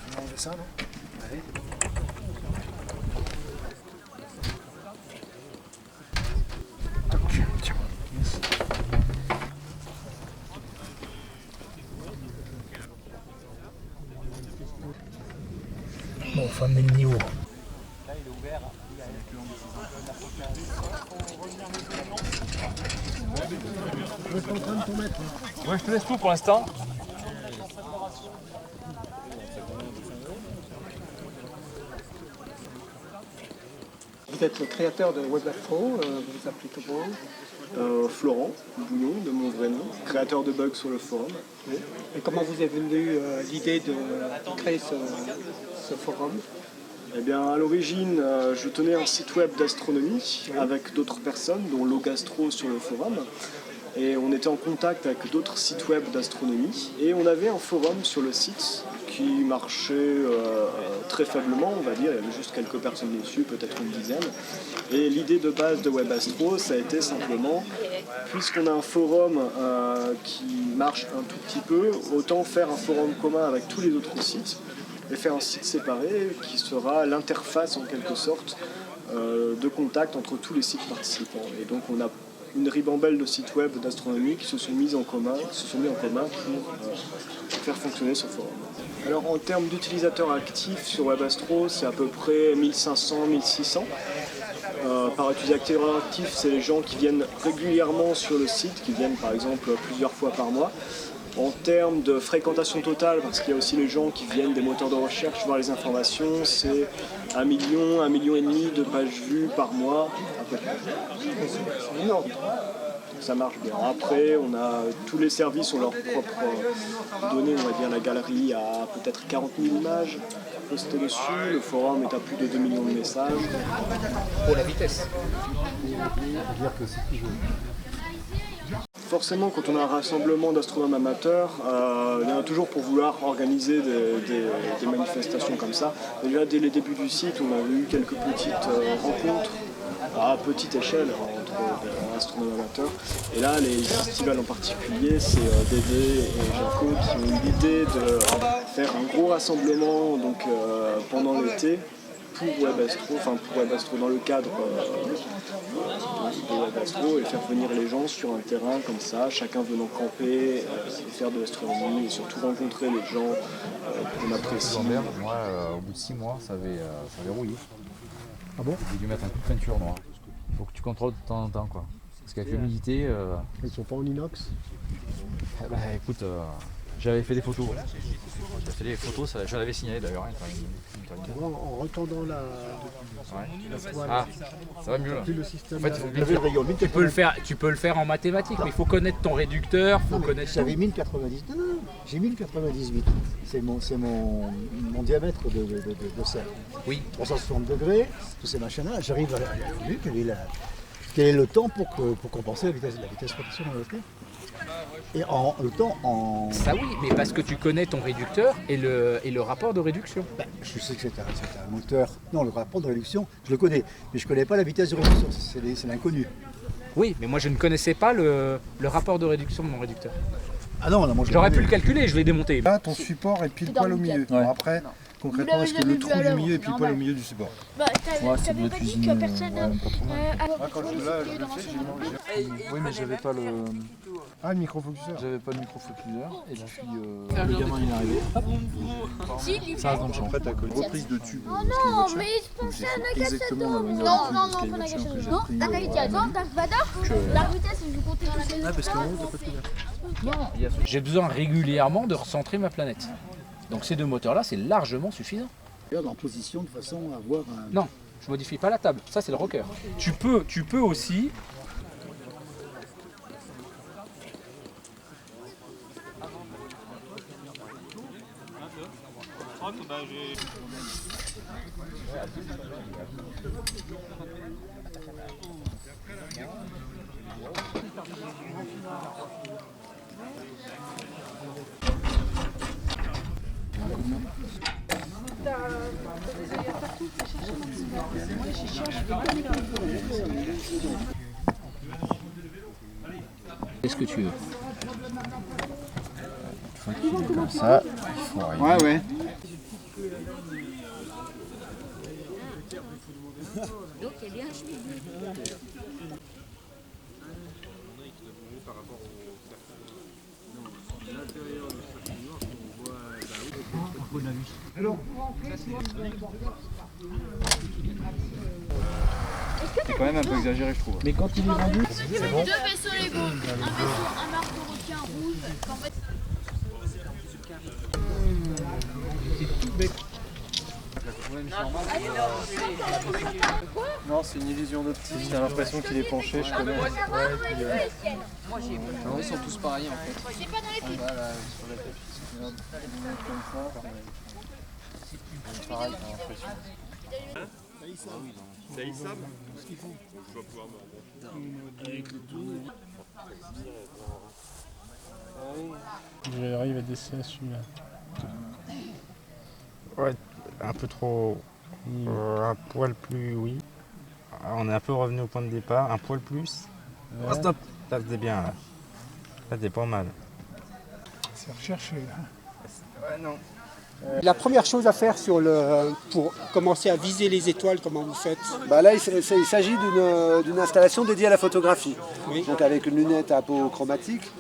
On enlever ça, non? Allez. Tiens. Bon, faut amener le niveau. Là, il est ouvert. Je suis en train de tout mettre. Ouais, je te laisse tout pour l'instant. Vous êtes le créateur de WebAstro, vous appelez Florent Bouillon, de mon vrai nom, créateur de bugs sur le forum. Oui. Et comment vous est venue l'idée de créer ce forum? Eh bien, à l'origine, je tenais un site web d'astronomie avec d'autres personnes, dont Logastro sur le forum. Et on était en contact avec d'autres sites web d'astronomie. Et on avait un forum sur le site qui marchait très faiblement, on va dire. Il y avait juste quelques personnes dessus, peut-être une dizaine. Et l'idée de base de WebAstro, ça a été simplement, puisqu'on a un forum qui marche un tout petit peu, autant faire un forum commun avec tous les autres sites et faire un site séparé qui sera l'interface en quelque sorte de contact entre tous les sites participants. Et donc on a une ribambelle de sites web d'astronomie qui se sont mis en commun pour faire fonctionner ce forum. Alors en termes d'utilisateurs actifs sur WebAstro, c'est à peu près 1500-1600. Par utilisateur actif, c'est les gens qui viennent régulièrement sur le site, qui viennent par exemple plusieurs fois par mois. En termes de fréquentation totale, parce qu'il y a aussi les gens qui viennent des moteurs de recherche voir les informations, c'est 1 million, 1,5 million de pages vues par mois à peu près. C'est énorme. Ça marche bien. Après, on a tous les services ont leurs propres données, on va dire la galerie a peut-être 40 000 images postées dessus, le forum est à plus de 2 millions de messages. Pour la vitesse. Forcément, quand on a un rassemblement d'astronomes amateurs, il y en a toujours pour vouloir organiser des manifestations comme ça. Déjà, dès les débuts du site, on a eu quelques petites rencontres à petite échelle entre astronomes amateurs. Et là, les festivals en particulier, c'est Dédé et Jaco qui ont eu l'idée de faire un gros rassemblement donc, pendant l'été. Pour WebAstro, dans le cadre de WebAstro, et faire venir les gens sur un terrain comme ça, chacun venant camper, et faire de l'astronomie, et surtout rencontrer les gens qu'on apprécie. Moi, au bout de 6 mois, ça avait rouillé. Ah bon? J'ai dû mettre un coup de peinture noire. Il faut que tu contrôles de temps en temps, quoi. Parce qu'avec l'humidité... Ils sont pas en inox? Écoute, j'avais fait des photos. J'avais fait des photos, je l'avais signalé d'ailleurs. En retendant la toile, Ah, ça va mieux là. plus le système. En fait, tu peux le faire en mathématiques, mais il faut connaître ton réducteur, il faut connaître. J'avais 1090. Non, j'ai 1098. C'est mon diamètre de serre. Oui. 360 degrés, tous ces machins-là. J'arrive à la quel est le temps pour compenser la vitesse rotation dans le temps? Et le temps en... Ça oui, mais parce que tu connais ton réducteur et le rapport de réduction. Je sais que c'est un moteur. Non, le rapport de réduction, je le connais. Mais je ne connais pas la vitesse de réduction, c'est l'inconnu. Oui, mais moi je ne connaissais pas le rapport de réduction de mon réducteur. Ah non, là, moi J'aurais pu le calculer, je l'ai démonté. Là, ton support est pile poil au milieu. Bon, après, concrètement, est-ce que le trou du milieu est pile poil au milieu du support? Bah, t'avais pas dit que personne... Quand je le fais, j'ai Oui, mais j'avais pas le microfocuseur. microfocuseur et puis le gamin il est arrivé. Hop, ça reste dans le champ. Après, t'as une reprise de tube. Oh non, mais il se pensait à Nagasado. Non, pas Nagasado. Non, Dark Vitesse. Non, Dark Vador. Dark Vitesse, je comptais tous les... Ah, parce qu'en haut, t'as pas de couverture. J'ai besoin régulièrement de recentrer ma planète. Donc ces deux moteurs-là, c'est largement suffisant. En position de façon à avoir un... Non, je modifie pas la table. Ça, c'est le rocker. Tu peux aussi... Qu'est-ce que tu veux? Comme ça, il faut arriver. Ouais. C'est quand même un peu exagéré, je trouve. Mais quand il est vendu, Deux vaisseaux Lego, un vaisseau, un arc de requin rouge. En fait, Non, c'est une illusion d'optique, j'ai l'impression qu'il est penché, je connais. Non, ils sont tous pareils en fait. c'est pas dans les films. Voilà, sur la tapis. Comme ça, pareil, j'ai l'impression. J'arrive à dessin celui-là. Ouais, un peu trop. Un poil plus, oui. On est un peu revenu au point de départ, un poil plus. Oh, stop. Là, c'était bien. Là, c'était pas mal. C'est recherché là. Ouais, non. la première chose à faire pour commencer à viser les étoiles, comment vous faites? Bah là, il s'agit d'une installation dédiée à la photographie. Oui. Donc avec une lunette apochromatique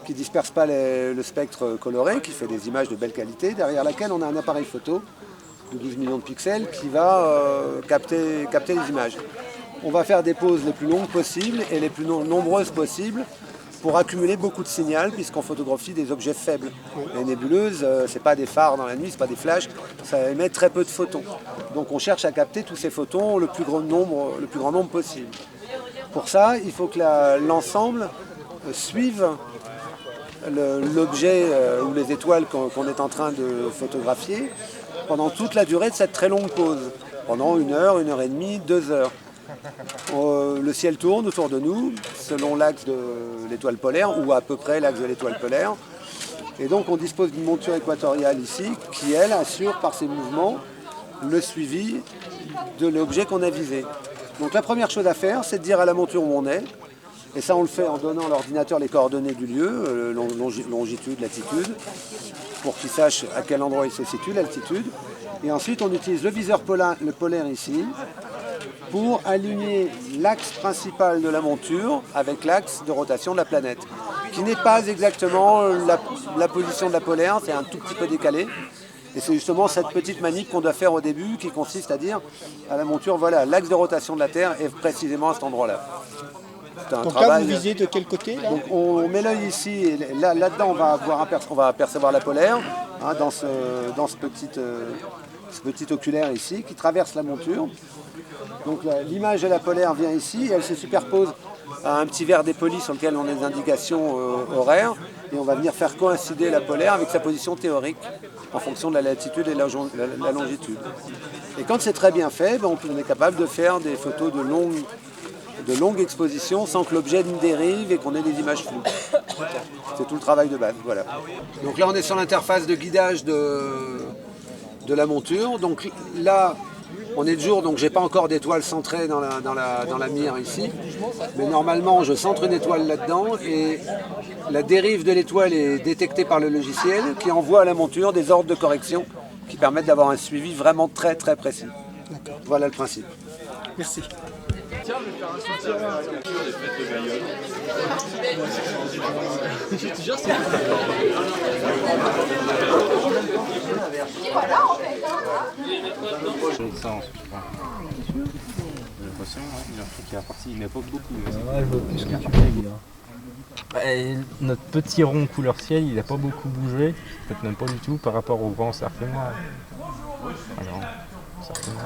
qui ne disperse pas le spectre coloré, qui fait des images de belle qualité, derrière laquelle on a un appareil photo de 12 millions de pixels qui va capter les images. On va faire des poses les plus longues possibles et les plus nombreuses possibles pour accumuler beaucoup de signal, puisqu'on photographie des objets faibles. Les nébuleuses, c'est pas des phares dans la nuit, c'est pas des flashs, ça émet très peu de photons. Donc on cherche à capter tous ces photons le plus grand nombre possible. Pour ça, il faut que l'ensemble suive l'objet ou les étoiles qu'on est en train de photographier pendant toute la durée de cette très longue pause, pendant 1 heure, 1 heure et demie, 2 heures. Le ciel tourne autour de nous, selon l'axe de l'étoile polaire, ou à peu près l'axe de l'étoile polaire. Et donc on dispose d'une monture équatoriale ici, qui elle assure par ses mouvements le suivi de l'objet qu'on a visé. Donc la première chose à faire, c'est de dire à la monture où on est. Et ça on le fait en donnant à l'ordinateur les coordonnées du lieu, longitude, latitude, pour qu'il sache à quel endroit il se situe, l'altitude. Et ensuite on utilise le viseur polaire ici, pour aligner l'axe principal de la monture avec l'axe de rotation de la planète, qui n'est pas exactement la position de la polaire, c'est un tout petit peu décalé. Et c'est justement cette petite manip qu'on doit faire au début, qui consiste à dire à la monture, voilà, l'axe de rotation de la Terre est précisément à cet endroit-là. Donc là, vous visez de quel côté là? Donc on met l'œil ici, et là-dedans on va apercevoir la polaire, hein, dans ce petit oculaire ici, qui traverse la monture. Donc l'image de la polaire vient ici, et elle se superpose à un petit verre dépoli sur lequel on a des indications horaires, et on va venir faire coïncider la polaire avec sa position théorique en fonction de la latitude et la longitude. Et quand c'est très bien fait, on est capable de faire des photos de longue exposition sans que l'objet ne dérive et qu'on ait des images floues. C'est tout le travail de base, voilà. Donc là on est sur l'interface de guidage de la monture. Donc là on est de jour, donc j'ai pas encore d'étoile centrée dans la mire ici. Mais normalement je centre une étoile là-dedans et la dérive de l'étoile est détectée par le logiciel qui envoie à la monture des ordres de correction qui permettent d'avoir un suivi vraiment très très précis. Voilà le principe. Merci. Tiens, je vais faire un soutien des fêtes de Bayonne. Ça, ensuite, je crois. J'ai l'impression, il a pris qu'il est reparti, il met pas beaucoup. Ouais, je vois plus ce que tu veux dire. Notre petit rond couleur ciel, il n'a pas beaucoup bougé, peut-être même pas du tout par rapport au grand cercle noir. Alors, cercle noir.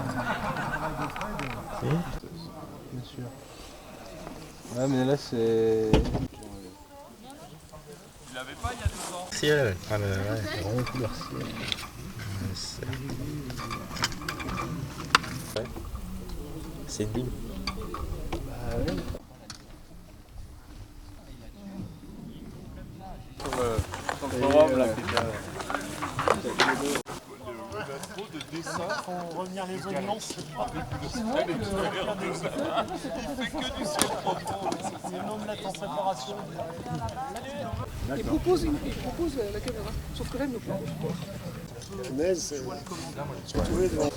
Si. Bien sûr. Ouais, mais là c'est. Tu l'avais pas il y a 2 ans. Ciel, ah, ouais, rond couleur ciel. C'est une bille. Sur le forum là, Il faut revenir les oignons. Mettre en préparation. Il propose la caméra, sauf que là, il ne pas. Punaise, c'est trouvé devant.